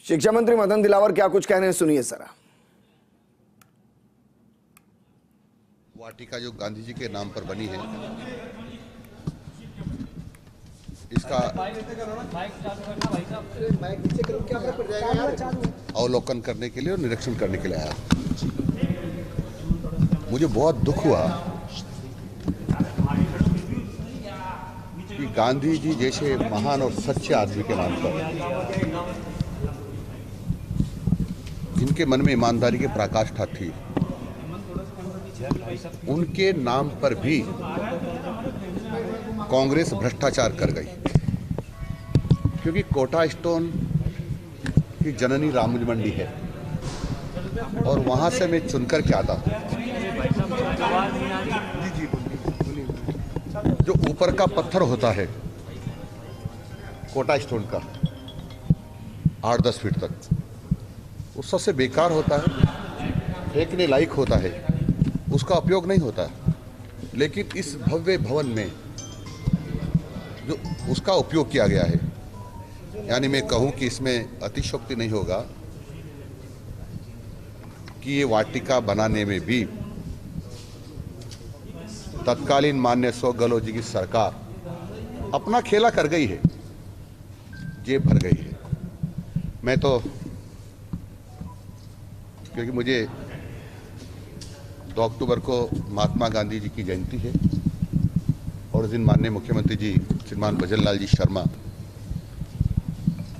शिक्षा मंत्री मदन दिलावर क्या कुछ कहने हैं, सुनिए जरा। वाटिका जो गांधी जी के नाम पर बनी है, इसका अवलोकन करने के लिए और निरीक्षण करने के लिए आया। मुझे बहुत दुख हुआ कि गांधी जी जैसे महान और सच्चे आदमी के नाम पर, जिनके मन में ईमानदारी की पराकाष्ठा थी, उनके नाम पर भी कांग्रेस भ्रष्टाचार कर गई। क्योंकि कोटा स्टोन की जननी रामुज मंडी है और वहां से मैं चुनकर के आता हूं। जो ऊपर का पत्थर होता है कोटा स्टोन का 8-10 फीट तक, वो सबसे बेकार होता है, फेंकने लायक होता है, उसका उपयोग नहीं होता है। लेकिन इस भव्य भवन में जो उसका उपयोग किया गया है, यानी मैं कहूं कि इसमें अतिशयोक्ति नहीं होगा कि ये वाटिका बनाने में भी तत्कालीन माननीय अशोक गहलोत जी की सरकार अपना खेला कर गई है, जेब भर गई है। मैं तो, क्योंकि मुझे 2 अक्टूबर को महात्मा गांधी जी की जयंती है और उस दिन माननीय मुख्यमंत्री जी श्रीमान भजन लाल जी शर्मा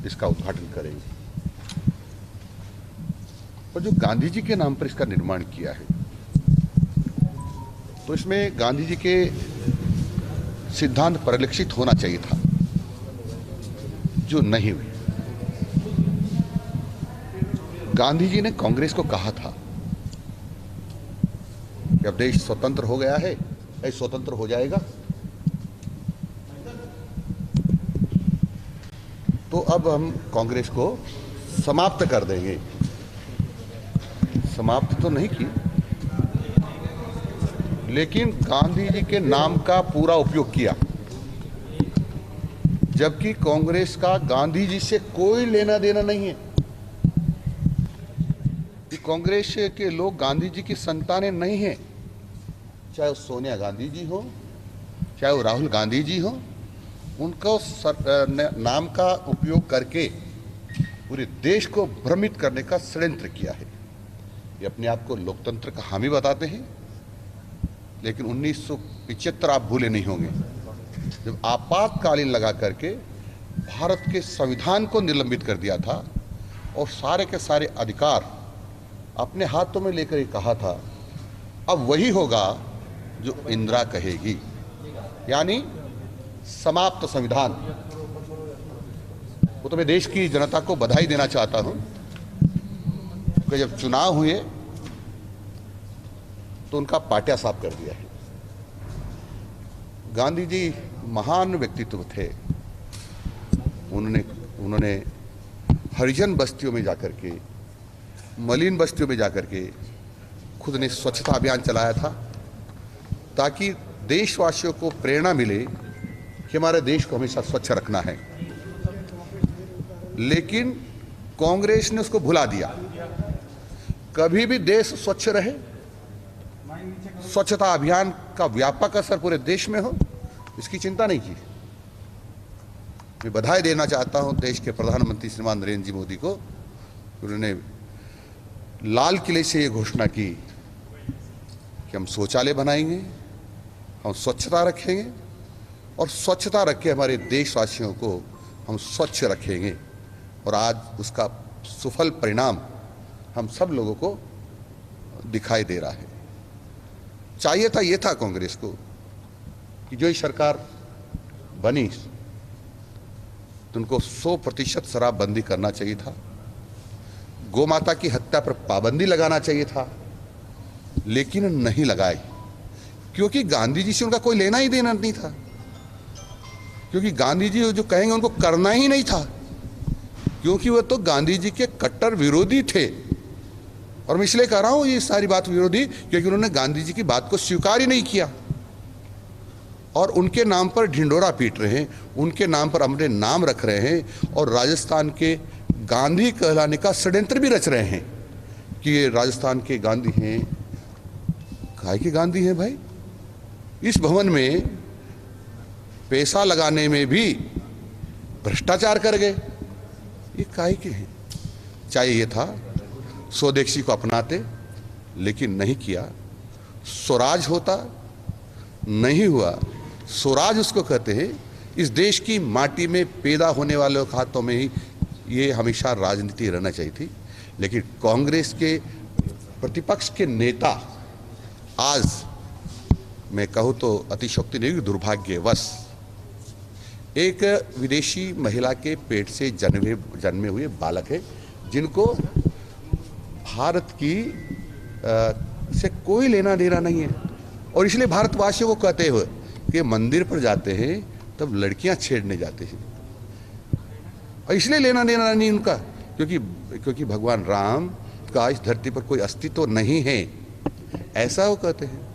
इसका उद्घाटन करेंगे। और जो गांधी जी के नाम पर इसका निर्माण किया है, तो इसमें गांधी जी के सिद्धांत परिलक्षित होना चाहिए था, जो नहीं हुई। गांधी जी ने कांग्रेस को कहा था कि अब देश स्वतंत्र हो गया है, ऐसे स्वतंत्र हो जाएगा, तो अब हम कांग्रेस को समाप्त कर देंगे। समाप्त तो नहीं की, लेकिन गांधी जी के नाम का पूरा उपयोग किया, जबकि कांग्रेस का गांधी जी से कोई लेना देना नहीं है। कांग्रेस के लोग गांधी जी की संतानें नहीं हैं, चाहे वो सोनिया गांधी जी हो, चाहे वो राहुल गांधी जी हो, उनको नाम का उपयोग करके पूरे देश को भ्रमित करने का षड्यंत्र किया है। ये अपने आप को लोकतंत्र का हामी बताते हैं, लेकिन 1975 आप भूले नहीं होंगे, जब आपातकालीन लगा करके भारत के संविधान को निलंबित कर दिया था और सारे के सारे अधिकार अपने हाथों में लेकर कहा था अब वही होगा जो इंदिरा कहेगी, यानी समाप्त संविधान। वो तो मैं देश की जनता को बधाई देना चाहता हूं कि जब चुनाव हुए तो उनका पाटिया साफ कर दिया है। गांधी जी महान व्यक्तित्व थे। उन्होंने हरिजन बस्तियों में जाकर के, मलिन बस्तियों में जाकर के खुद ने स्वच्छता अभियान चलाया था, ताकि देशवासियों को प्रेरणा मिले कि हमारे देश को हमेशा स्वच्छ रखना है। लेकिन कांग्रेस ने उसको भुला दिया। कभी भी देश स्वच्छ रहे, स्वच्छता अभियान का व्यापक असर पूरे देश में हो, इसकी चिंता नहीं की। मैं बधाई देना चाहता हूं देश के प्रधानमंत्री श्रीमान नरेंद्र जी मोदी को। उन्होंने लाल किले से ये घोषणा की कि हम शौचालय बनाएंगे, हम स्वच्छता रखेंगे और स्वच्छता रख के हमारे देशवासियों को हम स्वच्छ रखेंगे। और आज उसका सुफल परिणाम हम सब लोगों को दिखाई दे रहा है। चाहिए था, ये था कांग्रेस को कि जो ही सरकार बनी तो उनको 100% शराबबंदी करना चाहिए था, गौ माता की हत्या पर पाबंदी लगाना चाहिए था, लेकिन नहीं लगाई, क्योंकि गांधी जी से उनका कोई लेना ही देना नहीं था। क्योंकि गांधी जी जो कहेंगे उनको करना ही नहीं था, क्योंकि वह तो गांधी जी के कट्टर विरोधी थे। और मैं इसलिए कह रहा हूं ये सारी बात विरोधी, क्योंकि उन्होंने गांधी जी की बात को स्वीकार ही नहीं किया और उनके नाम पर ढिंडोरा पीट रहे हैं, उनके नाम पर अपने नाम रख रहे हैं और राजस्थान के गांधी कहलाने का षड्यंत्र भी रच रहे हैं कि ये राजस्थान के गांधी हैं। काहे के गांधी हैं भाई? इस भवन में पैसा लगाने में भी भ्रष्टाचार कर गए, ये काहे के हैं? चाहिए था स्वदेशी को अपनाते, लेकिन नहीं किया। स्वराज होता, नहीं हुआ। स्वराज उसको कहते हैं, इस देश की माटी में पैदा होने वालों के हाथों में ही ये हमेशा राजनीति रहना चाहिए थी। लेकिन कांग्रेस के प्रतिपक्ष के नेता आज, मैं कहूँ तो अतिशयोक्ति नहीं, दुर्भाग्यवश एक विदेशी महिला के पेट से जन्मे हुए बालक है, जिनको भारत की से कोई लेना देना नहीं है। और इसलिए भारतवासियों को कहते हुए कि मंदिर पर जाते हैं तब लड़कियां छेड़ने जाते हैं, और इसलिए लेना देना नहीं उनका, क्योंकि भगवान राम का इस धरती पर कोई अस्तित्व नहीं है, ऐसा वो कहते हैं।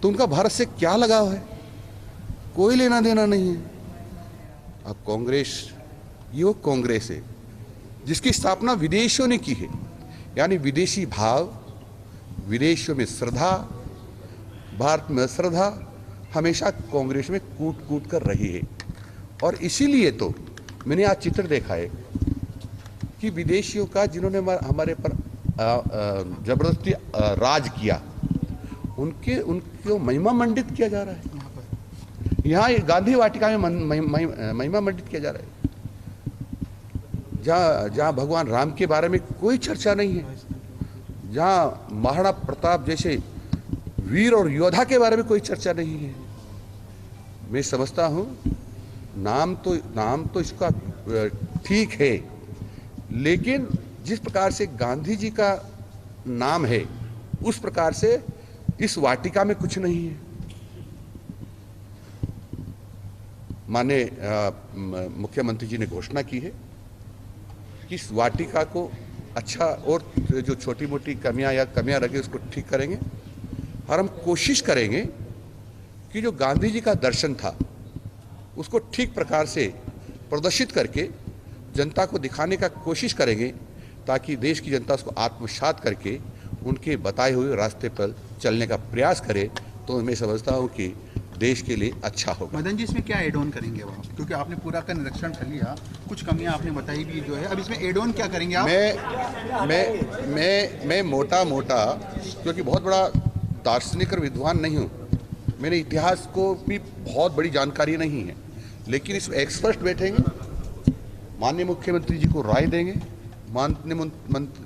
तो उनका भारत से क्या लगाव है? कोई लेना देना नहीं है। अब कांग्रेस, ये वो कांग्रेस है जिसकी स्थापना विदेशियों ने की है, यानी विदेशी भाव, विदेशियों में श्रद्धा, भारत में श्रद्धा हमेशा कांग्रेस में कूट कूट कर रही है। और इसीलिए तो मैंने आज चित्र देखा है कि विदेशियों का जिन्होंने हमारे पर जबरदस्ती राज किया, उनको महिमा मंडित किया जा रहा है। यहाँ गांधी वाटिका में महिमा मंडित किया जा रहा है, जहाँ भगवान राम के बारे में कोई चर्चा नहीं है, जहाँ महाराणा प्रताप जैसे वीर और योद्धा के बारे में कोई चर्चा नहीं है। मैं समझता हूँ नाम तो इसका ठीक है, लेकिन जिस प्रकार से गांधी जी का नाम है उस प्रकार से इस वाटिका में कुछ नहीं है। माननीय मुख्यमंत्री जी ने घोषणा की है कि इस वाटिका को अच्छा, और जो छोटी मोटी कमियां रखे उसको ठीक करेंगे, और हम कोशिश करेंगे कि जो गांधी जी का दर्शन था उसको ठीक प्रकार से प्रदर्शित करके जनता को दिखाने का कोशिश करेंगे, ताकि देश की जनता उसको आत्मसात करके उनके बताए हुए रास्ते पर चलने का प्रयास करे। तो मैं समझता हूँ कि देश के लिए अच्छा होगा। मदन जी, इसमें क्या एड ऑन करेंगे वो? क्योंकि आपने पूरा का निरीक्षण कर लिया, कुछ कमियां आपने बताई भी जो है, अब इसमें एड ऑन क्या करेंगे आप? मैं मोटा क्योंकि बहुत बड़ा दार्शनिक और विद्वान नहीं हूँ, मेरे इतिहास को भी बहुत बड़ी जानकारी नहीं है, लेकिन इसमें एक्सपर्ट बैठेंगे, माननीय मुख्यमंत्री जी को राय देंगे, माननीय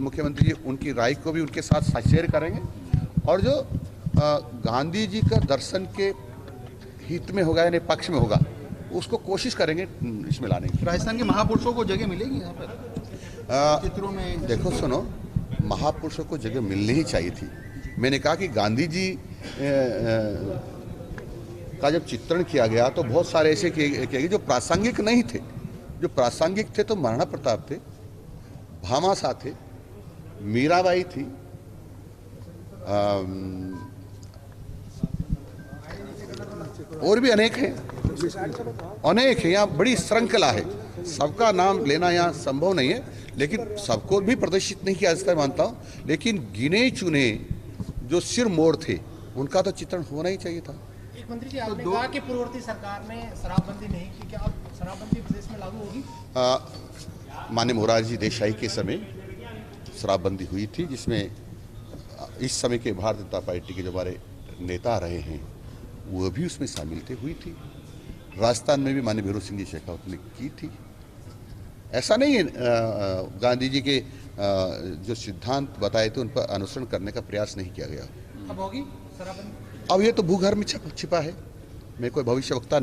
मुख्यमंत्री जी उनकी राय को भी उनके साथ शेयर करेंगे, और जो गांधी जी का दर्शन के हित में होगा यानी पक्ष में होगा, उसको कोशिश करेंगे इसमें लाने की। राजस्थान के महापुरुषों को जगह मिलेगी यहाँ पर चित्रों में? देखो सुनो, महापुरुषों को जगह मिलनी ही चाहिए थी। मैंने कहा कि गांधी जी का जब चित्रण किया गया तो बहुत सारे ऐसे किए गए जो प्रासंगिक नहीं थे। जो प्रासंगिक थे तो महाराणा प्रताप थे, भामाशाह थे, मीराबाई थी, और भी अनेक हैं। यहाँ बड़ी श्रृंखला है, सबका नाम लेना यहाँ संभव नहीं है, लेकिन सबको भी प्रदर्शित नहीं किया इसका मानता हूँ। लेकिन गिने चुने जो सिर मोड़ थे उनका तो चित्रण होना ही चाहिए था। एक मंत्री जी, आपने कहा कि पूर्ववर्ती सरकार ने शराबबंदी नहीं की, क्या अब शराबबंदी प्रदेश में लागू होगी? माननीय मोरारजी देसाई के समय शराबबंदी हुई थी, जिसमें इस समय के भारतीय जनता पार्टी के जो हमारे नेता रहे हैं वो भी उसमें शामिल थे, हुई थी। राजस्थान में भी माननीय भैरव सिंह जी शेखावत ने की थी। ऐसा नहीं है, गांधी जी के जो सिद्धांत बताए थे उन पर अनुसरण करने का प्रयास नहीं किया गया। अब होगी शराबबंदी? अब ये तो भूगर्भ में छिपा है। मैं कोई भविष्यवक्ता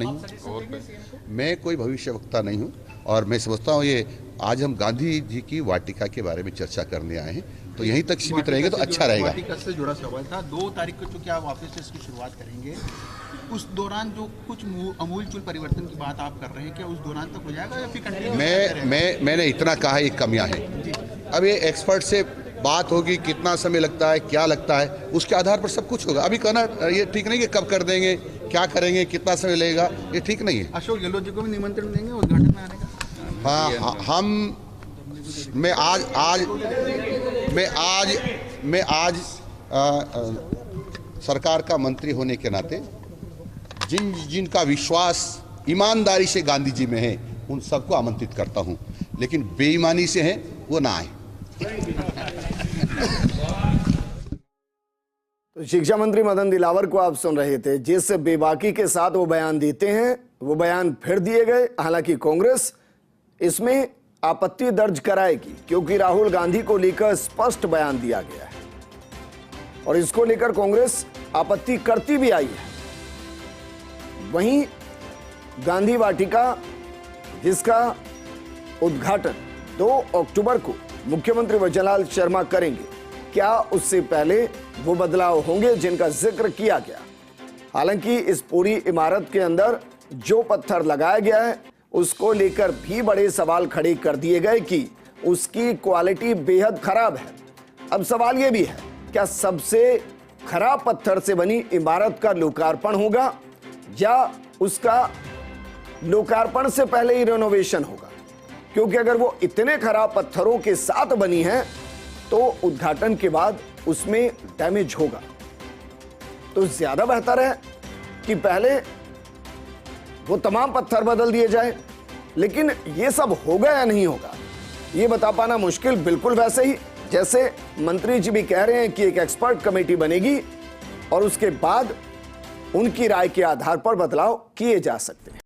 नहीं हूँ, और मैं समझता हूँ ये आज हम गांधी जी की वाटिका के बारे में चर्चा करने आए हैं, तो यहीं तक सीमित रहेंगे तो अच्छा रहेगा। वाटिका से जुड़ा सवाल था, 2 तारीख को चूँकि आप वापस से इसकी शुरुआत करेंगे, उस दौरान जो कुछ अमूलचूल परिवर्तन की बात आप कर रहे हैं, क्या उस दौरान तक हो जाएगा या फिर कंटिन्यू? मैंने इतना कहा ये कमियां हैं। अब ये एक्सपर्ट से बात होगी, कितना समय लगता है, क्या लगता है, उसके आधार पर सब कुछ होगा। अभी कहना ये ठीक नहीं कि कब कर देंगे, क्या करेंगे, कितना समय लगेगा, ये ठीक नहीं है। अशोक गहलोत जी को भी निमंत्रण देंगे उद्घाटन में आने का? हाँ, हम मैं आज सरकार का मंत्री होने के नाते जिनका विश्वास ईमानदारी से गांधी जी में है उन सबको आमंत्रित करता हूं, लेकिन बेईमानी से है वो ना आए। तो शिक्षा मंत्री मदन दिलावर को आप सुन रहे थे, जिस बेबाकी के साथ वो बयान देते हैं वो बयान फिर दिए गए। हालांकि कांग्रेस इसमें आपत्ति दर्ज कराएगी, क्योंकि राहुल गांधी को लेकर स्पष्ट बयान दिया गया है और इसको लेकर कांग्रेस आपत्ति करती भी आई है। वहीं गांधी वाटिका, जिसका उद्घाटन 2 अक्टूबर को मुख्यमंत्री वजनलाल शर्मा करेंगे, क्या उससे पहले वो बदलाव होंगे जिनका जिक्र किया गया? हालांकि इस पूरी इमारत के अंदर जो पत्थर लगाया गया है उसको लेकर भी बड़े सवाल खड़े कर दिए गए कि उसकी क्वालिटी बेहद खराब है। अब सवाल यह भी है, क्या सबसे खराब पत्थर से बनी इमारत का लोकार्पण होगा या उसका लोकार्पण से पहले ही रेनोवेशन होगा? क्योंकि अगर वो इतने खराब पत्थरों के साथ बनी है तो उद्घाटन के बाद उसमें डैमेज होगा। तो ज्यादा बेहतर है कि पहले वो तमाम पत्थर बदल दिए जाए। लेकिन ये सब होगा या नहीं होगा ये बता पाना मुश्किल, बिल्कुल वैसे ही जैसे मंत्री जी भी कह रहे हैं कि एक एक्सपर्ट कमेटी बनेगी और उसके बाद उनकी राय के आधार पर बदलाव किए जा सकते हैं।